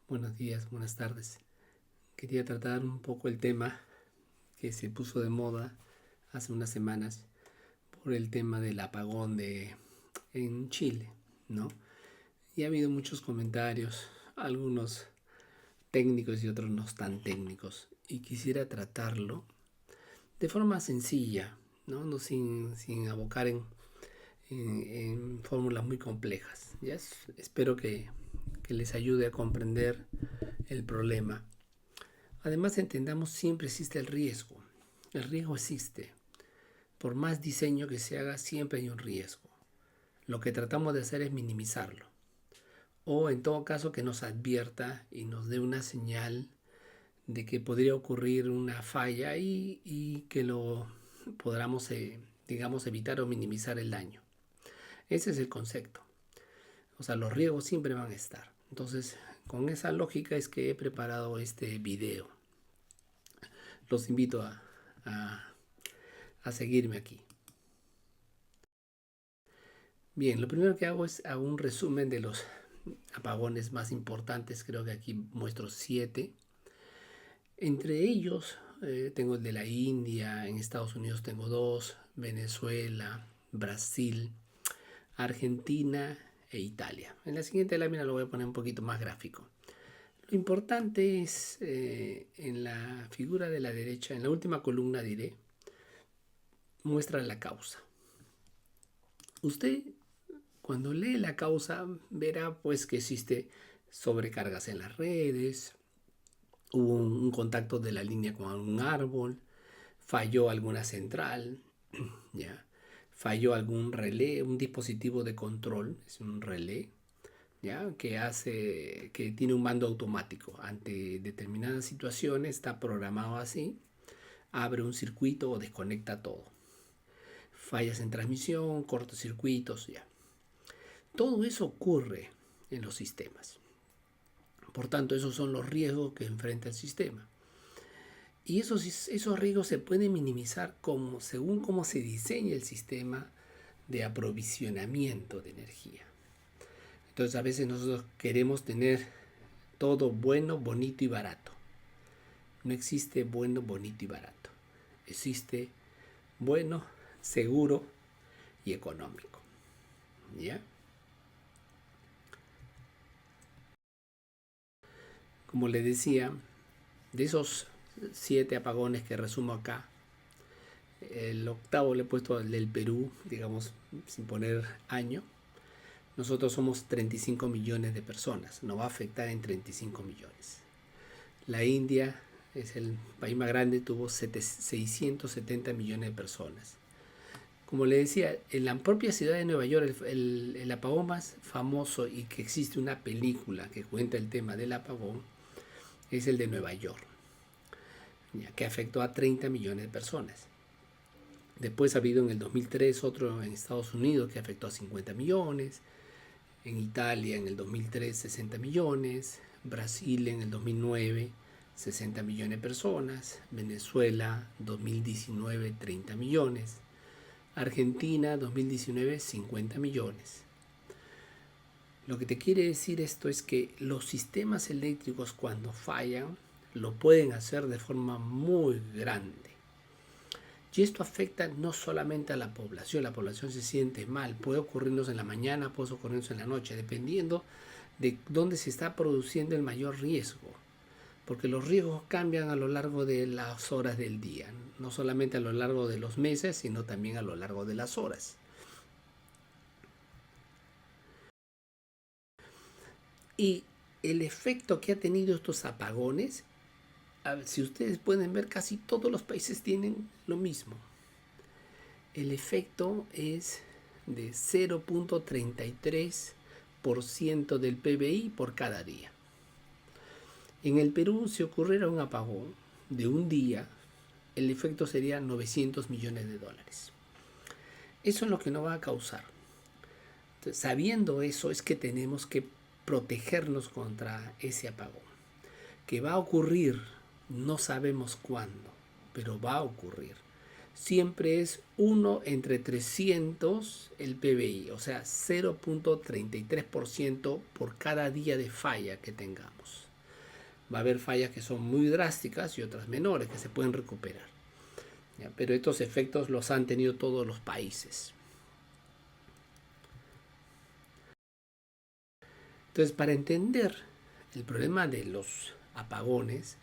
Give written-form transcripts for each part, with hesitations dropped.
Buenos días, buenas tardes. Quería tratar un poco el tema que se puso de moda hace unas semanas por el tema del apagón en Chile, ¿no? Y ha habido muchos comentarios, algunos técnicos y otros no tan técnicos. Y quisiera tratarlo de forma sencilla, ¿no? No sin abocar en fórmulas muy complejas. Espero que les ayude a comprender el problema. Además, entendamos, siempre existe el riesgo. El riesgo existe. Por más diseño que se haga, siempre hay un riesgo. Lo que tratamos de hacer es minimizarlo. O en todo caso que nos advierta y nos dé una señal de que podría ocurrir una falla y que lo podamos, digamos, evitar o minimizar el daño. Ese es el concepto. O sea, los riesgos siempre van a estar. Entonces, con esa lógica es que he preparado este video. Los invito a a seguirme aquí. Bien, lo primero que hago es hago un resumen de los apagones más importantes. Creo que aquí muestro 7. Entre ellos tengo el de la India, en Estados Unidos tengo 2, Venezuela, Brasil, Argentina e Italia. En la siguiente lámina lo voy a poner un poquito más gráfico. Lo importante es en la figura de la derecha, en la última columna diré, muestra la causa. Usted cuando lee la causa verá pues que existe sobrecargas en las redes, hubo un contacto de la línea con algún árbol, falló alguna central, ya, falló algún relé, un dispositivo de control, es un relé, ya, que tiene un mando automático. Ante determinadas situaciones está programado así, abre un circuito o desconecta todo. Fallas en transmisión, cortocircuitos, ya. Todo eso ocurre en los sistemas. Por tanto, esos son los riesgos que enfrenta el sistema. Y esos riesgos se pueden minimizar según cómo se diseña el sistema de aprovisionamiento de energía. Entonces, a veces nosotros queremos tener todo bueno, bonito y barato. No existe bueno, bonito y barato. Existe bueno, seguro y económico. ¿Ya? Como le decía, de esos 7 apagones que resumo acá, el octavo le he puesto el del Perú, digamos, sin poner año. Nosotros somos 35 millones de personas, nos va a afectar en 35 millones. La India es el país más grande, tuvo 670 millones de personas. Como le decía, en la propia ciudad de Nueva York, el apagón más famoso y que existe una película que cuenta el tema del apagón es el de Nueva York, que afectó a 30 millones de personas. Después ha habido en el 2003 otro en Estados Unidos que afectó a 50 millones, en Italia en el 2003 60 millones, Brasil en el 2009 60 millones de personas, Venezuela 2019 30 millones, Argentina 2019 50 millones. Lo que te quiere decir esto es que los sistemas eléctricos cuando fallan lo pueden hacer de forma muy grande. Y esto afecta no solamente a la población se siente mal, puede ocurrirnos en la mañana, puede ocurrirnos en la noche, dependiendo de dónde se está produciendo el mayor riesgo, porque los riesgos cambian a lo largo de las horas del día, no solamente a lo largo de los meses, sino también a lo largo de las horas. Y el efecto que ha tenido estos apagones, si ustedes pueden ver, casi todos los países tienen lo mismo. El efecto es de 0.33% del PBI por cada día. En el Perú, si ocurriera un apagón de un día, el efecto sería 900 millones de dólares. Eso es lo que no va a causar. Entonces, sabiendo eso, es que tenemos que protegernos contra ese apagón. Que va a ocurrir, no sabemos cuándo, pero va a ocurrir. Siempre es 1 entre 300 el PBI, o sea, 0.33% por cada día de falla que tengamos. Va a haber fallas que son muy drásticas y otras menores que se pueden recuperar. ¿Ya? Pero estos efectos los han tenido todos los países. Entonces, para entender el problema de los apagones,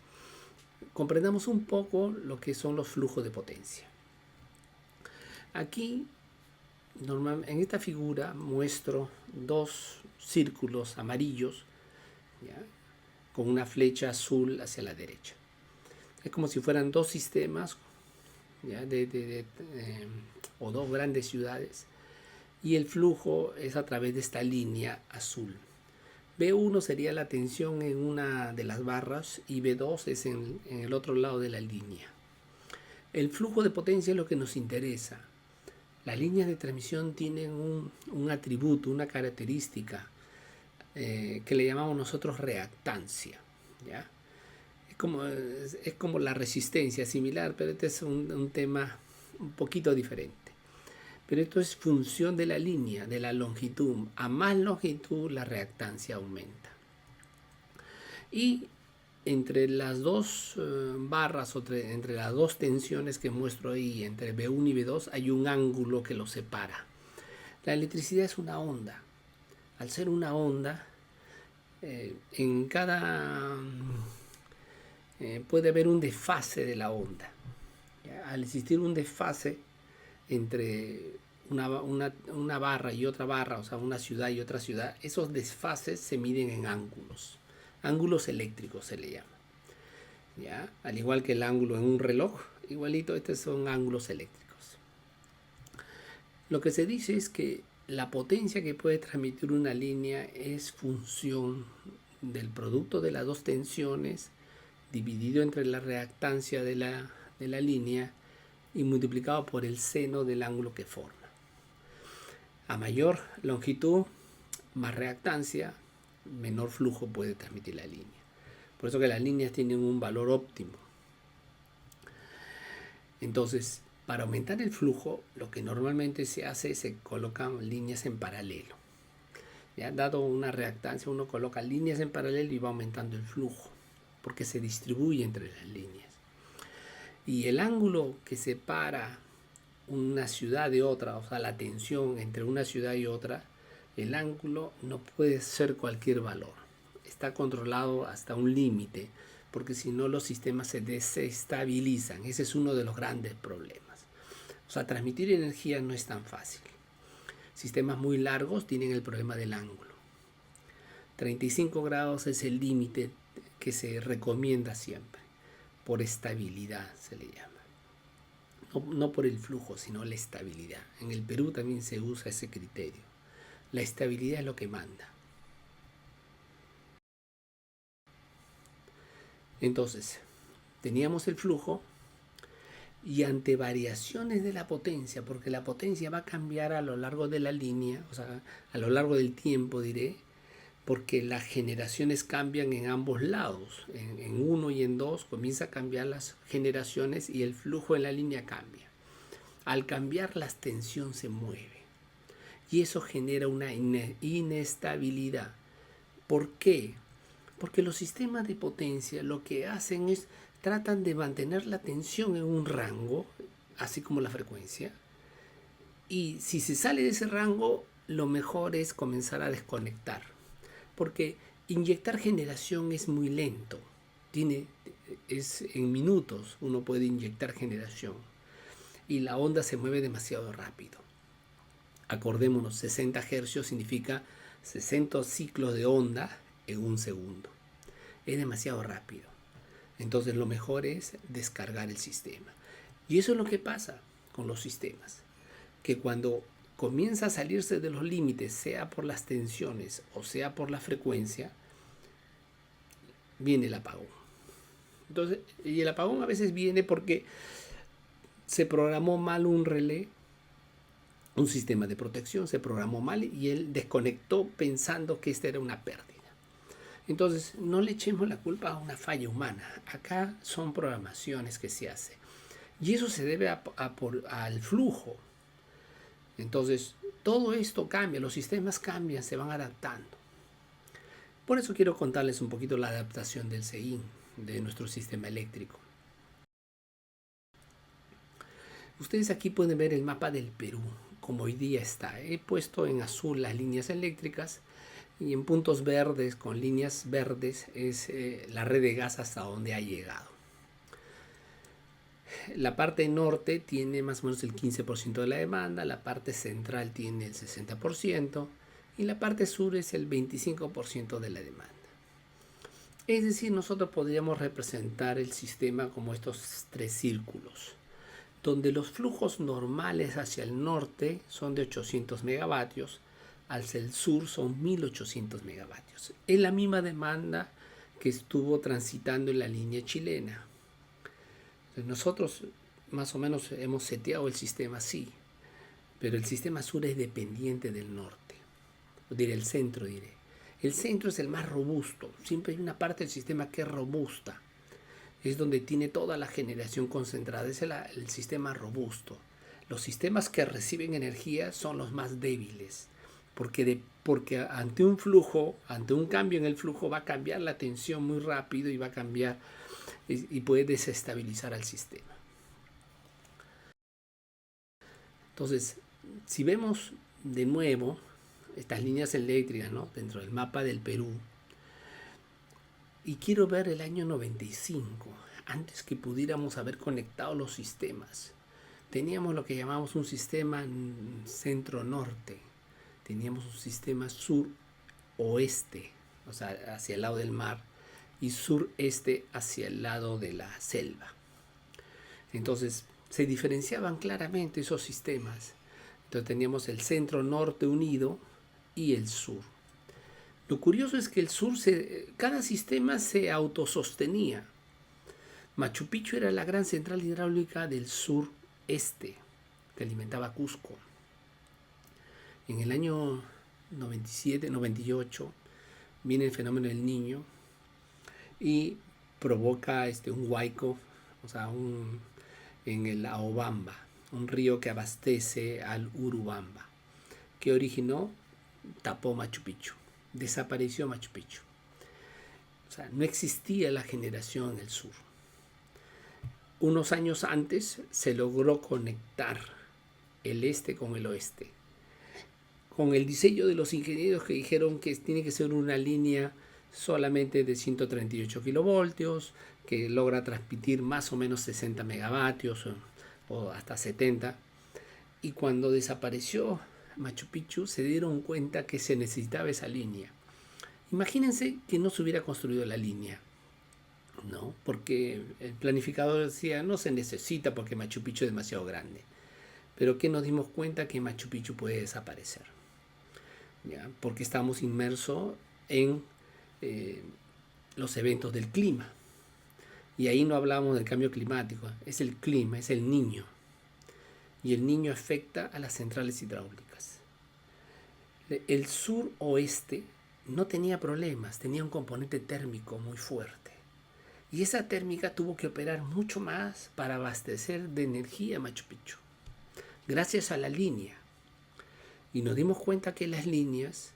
comprendamos un poco lo que son los flujos de potencia. Aquí, en esta figura, muestro dos círculos amarillos, ¿ya?, con una flecha azul hacia la derecha. Es como si fueran dos sistemas, ¿ya?, o dos grandes ciudades, y el flujo es a través de esta línea azul. B1 sería la tensión en una de las barras y B2 es en el otro lado de la línea. El flujo de potencia es lo que nos interesa. Las líneas de transmisión tienen un atributo, una característica que le llamamos nosotros reactancia, ¿ya? Es como la resistencia, similar, pero este es un tema un poquito diferente. Pero esto es función de la línea, de la longitud. A más longitud, la reactancia aumenta. Y entre las dos barras, entre las dos tensiones que muestro ahí, entre B1 y B2, hay un ángulo que los separa. La electricidad es una onda. Al ser una onda, en cada puede haber un desfase de la onda. ¿Ya? Al existir un desfase entre una barra y otra barra, o sea, una ciudad y otra ciudad, esos desfases se miden en ángulos eléctricos se le llama. ¿Ya? Al igual que el ángulo en un reloj, igualito, estos son ángulos eléctricos. Lo que se dice es que la potencia que puede transmitir una línea es función del producto de las dos tensiones dividido entre la reactancia de la línea y multiplicado por el seno del ángulo que forma. A mayor longitud, más reactancia, menor flujo puede transmitir la línea. Por eso que las líneas tienen un valor óptimo. Entonces, para aumentar el flujo, lo que normalmente se hace es se colocan líneas en paralelo. ¿Ya? Dado una reactancia, uno coloca líneas en paralelo y va aumentando el flujo, porque se distribuye entre las líneas. Y el ángulo que separa una ciudad de otra, o sea, la tensión entre una ciudad y otra, el ángulo no puede ser cualquier valor. Está controlado hasta un límite, porque si no los sistemas se desestabilizan. Ese es uno de los grandes problemas. O sea, transmitir energía no es tan fácil. Sistemas muy largos tienen el problema del ángulo. 35 grados es el límite que se recomienda siempre. Por estabilidad se le llama. No por el flujo, sino la estabilidad. En el Perú también se usa ese criterio. La estabilidad es lo que manda. Entonces, teníamos el flujo y ante variaciones de la potencia, porque la potencia va a cambiar a lo largo de la línea, o sea, a lo largo del tiempo diré, porque las generaciones cambian en ambos lados, en uno y en dos comienza a cambiar las generaciones y el flujo en la línea cambia. Al cambiar la tensión se mueve y eso genera una inestabilidad. ¿Por qué? Porque los sistemas de potencia lo que hacen es tratan de mantener la tensión en un rango, así como la frecuencia, y si se sale de ese rango, lo mejor es comenzar a desconectar. Porque inyectar generación es muy lento. Es en minutos uno puede inyectar generación. Y la onda se mueve demasiado rápido. Acordémonos, 60 Hz significa 60 ciclos de onda en un segundo. Es demasiado rápido. Entonces lo mejor es descargar el sistema. Y eso es lo que pasa con los sistemas. Que cuando comienza a salirse de los límites, sea por las tensiones o sea por la frecuencia, viene el apagón. Entonces, y el apagón a veces viene porque se programó mal un relé, un sistema de protección, se programó mal y él desconectó pensando que esta era una pérdida. Entonces, no le echemos la culpa a una falla humana. Acá son programaciones que se hacen. Y eso se debe al flujo. Entonces, todo esto cambia, los sistemas cambian, se van adaptando. Por eso quiero contarles un poquito la adaptación del CEIN, de nuestro sistema eléctrico. Ustedes aquí pueden ver el mapa del Perú, como hoy día está. He puesto en azul las líneas eléctricas y en puntos verdes, con líneas verdes, es la red de gas hasta donde ha llegado. La parte norte tiene más o menos el 15% de la demanda, la parte central tiene el 60% y la parte sur es el 25% de la demanda. Es decir, nosotros podríamos representar el sistema como estos tres círculos, donde los flujos normales hacia el norte son de 800 megavatios, hacia el sur son 1800 megavatios. Es la misma demanda que estuvo transitando en la línea chilena. Nosotros más o menos hemos seteado el sistema así, pero el sistema sur es dependiente del norte, el centro diré. El centro es el más robusto, siempre hay una parte del sistema que es robusta, es donde tiene toda la generación concentrada, es el sistema robusto. Los sistemas que reciben energía son los más débiles, porque ante un flujo, ante un cambio en el flujo va a cambiar la tensión muy rápido y va a cambiar y puede desestabilizar al sistema. Entonces, si vemos de nuevo estas líneas eléctricas, ¿no?, dentro del mapa del Perú, y quiero ver el año 95, antes que pudiéramos haber conectado los sistemas. Teníamos lo que llamamos un sistema centro-norte, teníamos un sistema sur-oeste, o sea, hacia el lado del mar, y sureste hacia el lado de la selva. Entonces, se diferenciaban claramente esos sistemas. Entonces teníamos el centro-norte unido y el sur. Lo curioso es que el sur, cada sistema se autosostenía. Machu Picchu era la gran central hidráulica del sureste, que alimentaba Cusco. En el año 97, 98, viene el fenómeno del Niño y provoca un huaico, o sea, en el Aobamba, un río que abastece al Urubamba, que originó, tapó Machu Picchu, desapareció Machu Picchu. O sea, no existía la generación en el sur. Unos años antes se logró conectar el este con el oeste, con el diseño de los ingenieros que dijeron que tiene que ser una línea solamente de 138 kilovoltios, que logra transmitir más o menos 60 megavatios o hasta 70. Y cuando desapareció Machu Picchu, se dieron cuenta que se necesitaba esa línea. Imagínense que no se hubiera construido la línea, ¿no? Porque el planificador decía, no se necesita porque Machu Picchu es demasiado grande. Pero que nos dimos cuenta que Machu Picchu puede desaparecer, ¿ya? Porque estamos inmersos en los eventos del clima. Y ahí no hablamos del cambio climático, es el clima, es el Niño. Y el Niño afecta a las centrales hidráulicas. El sur-oeste no tenía problemas, tenía un componente térmico muy fuerte. Y esa térmica tuvo que operar mucho más para abastecer de energía a Machu Picchu, gracias a la línea. Y nos dimos cuenta que las líneas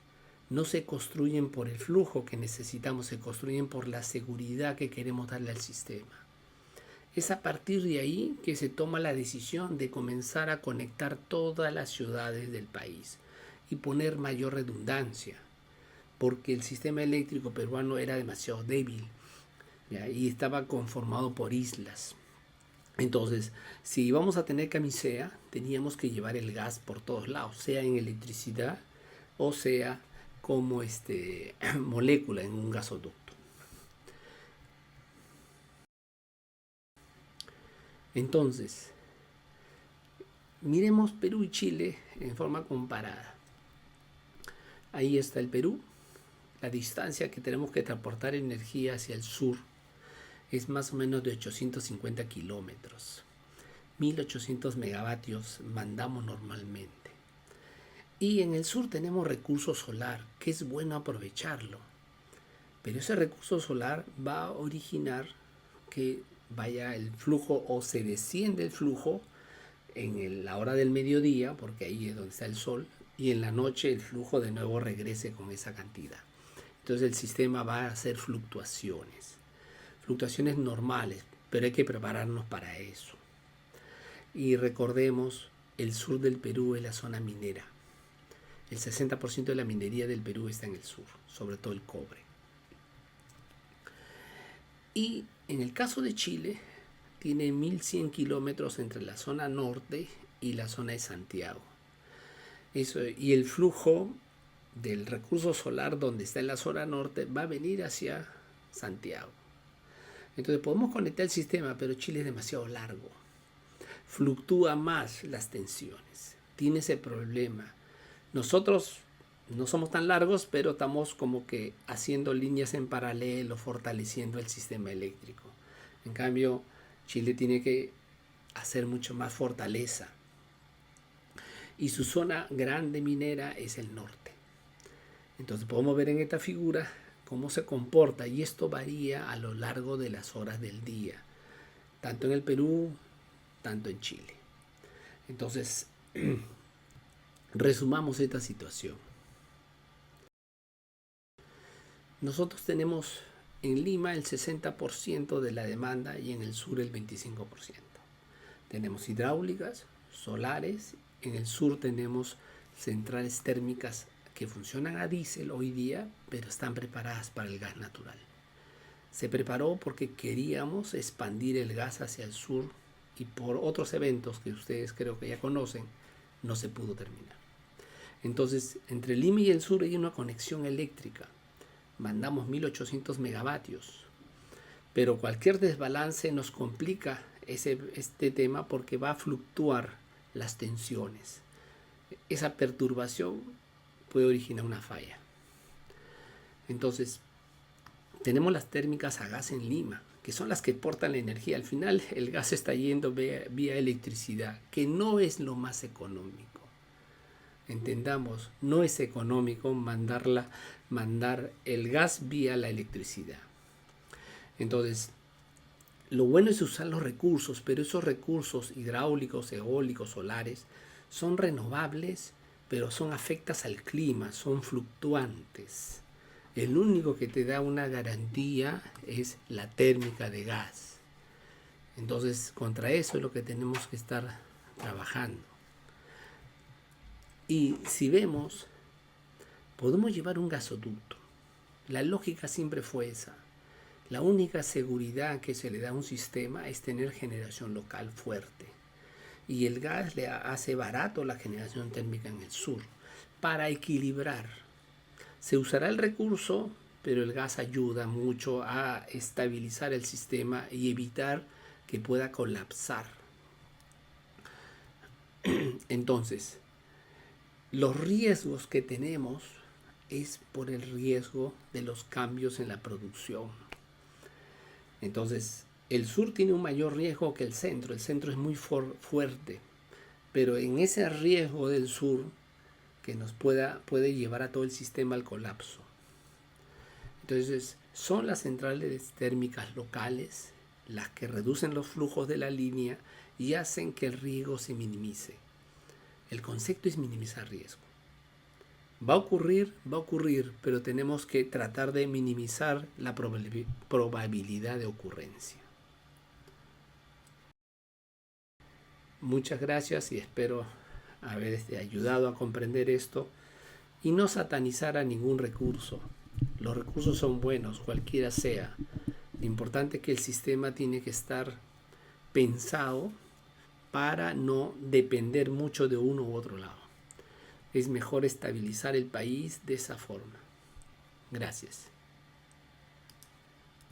no se construyen por el flujo que necesitamos, se construyen por la seguridad que queremos darle al sistema. Es a partir de ahí que se toma la decisión de comenzar a conectar todas las ciudades del país y poner mayor redundancia, porque el sistema eléctrico peruano era demasiado débil, ¿ya? Y estaba conformado por islas. Entonces, si íbamos a tener camisea, teníamos que llevar el gas por todos lados, sea en electricidad o sea como molécula en un gasoducto. Entonces, miremos Perú y Chile en forma comparada. Ahí está el Perú. La distancia que tenemos que transportar energía hacia el sur es más o menos de 850 kilómetros. 1800 megavatios mandamos normalmente. Y en el sur tenemos recurso solar, que es bueno aprovecharlo. Pero ese recurso solar va a originar que vaya el flujo o se desciende el flujo en la hora del mediodía, porque ahí es donde está el sol, y en la noche el flujo de nuevo regrese con esa cantidad. Entonces el sistema va a hacer fluctuaciones normales, pero hay que prepararnos para eso. Y recordemos, el sur del Perú es la zona minera. El 60% de la minería del Perú está en el sur, sobre todo el cobre. Y en el caso de Chile, tiene 1100 kilómetros entre la zona norte y la zona de Santiago. Y el flujo del recurso solar donde está en la zona norte va a venir hacia Santiago. Entonces podemos conectar el sistema, pero Chile es demasiado largo. Fluctúa más las tensiones. Tiene ese problema. Nosotros no somos tan largos, pero estamos como que haciendo líneas en paralelo, fortaleciendo el sistema eléctrico. En cambio, Chile tiene que hacer mucho más fortaleza. Y su zona grande minera es el norte. Entonces podemos ver en esta figura cómo se comporta, y esto varía a lo largo de las horas del día, tanto en el Perú, tanto en Chile. Entonces, resumamos esta situación. Nosotros tenemos en Lima el 60% de la demanda y en el sur el 25%. Tenemos hidráulicas, solares, en el sur tenemos centrales térmicas que funcionan a diésel hoy día, pero están preparadas para el gas natural. Se preparó porque queríamos expandir el gas hacia el sur y por otros eventos que ustedes creo que ya conocen, no se pudo terminar. Entonces, entre Lima y el sur hay una conexión eléctrica. Mandamos 1800 megavatios, pero cualquier desbalance nos complica este tema porque va a fluctuar las tensiones. Esa perturbación puede originar una falla. Entonces, tenemos las térmicas a gas en Lima, que son las que portan la energía. Al final, el gas está yendo vía electricidad, que no es lo más económico. Entendamos, no es económico mandar el gas vía la electricidad. Entonces, lo bueno es usar los recursos, pero esos recursos hidráulicos, eólicos, solares, son renovables, pero son afectas al clima, son fluctuantes. El único que te da una garantía es la térmica de gas. Entonces, contra eso es lo que tenemos que estar trabajando. Y si vemos, podemos llevar un gasoducto. La lógica siempre fue esa. La única seguridad que se le da a un sistema es tener generación local fuerte. Y el gas le hace barato la generación térmica en el sur. Para equilibrar, se usará el recurso, pero el gas ayuda mucho a estabilizar el sistema y evitar que pueda colapsar. Entonces, los riesgos que tenemos es por el riesgo de los cambios en la producción. Entonces, el sur tiene un mayor riesgo que el centro. El centro es muy fuerte, pero en ese riesgo del sur que nos puede llevar a todo el sistema al colapso. Entonces, son las centrales térmicas locales las que reducen los flujos de la línea y hacen que el riesgo se minimice. El concepto es minimizar riesgo. Va a ocurrir, pero tenemos que tratar de minimizar la probabilidad de ocurrencia. Muchas gracias y espero haber ayudado a comprender esto y no satanizar a ningún recurso. Los recursos son buenos, cualquiera sea. Lo importante es que el sistema tiene que estar pensado para no depender mucho de uno u otro lado. Es mejor estabilizar el país de esa forma. Gracias.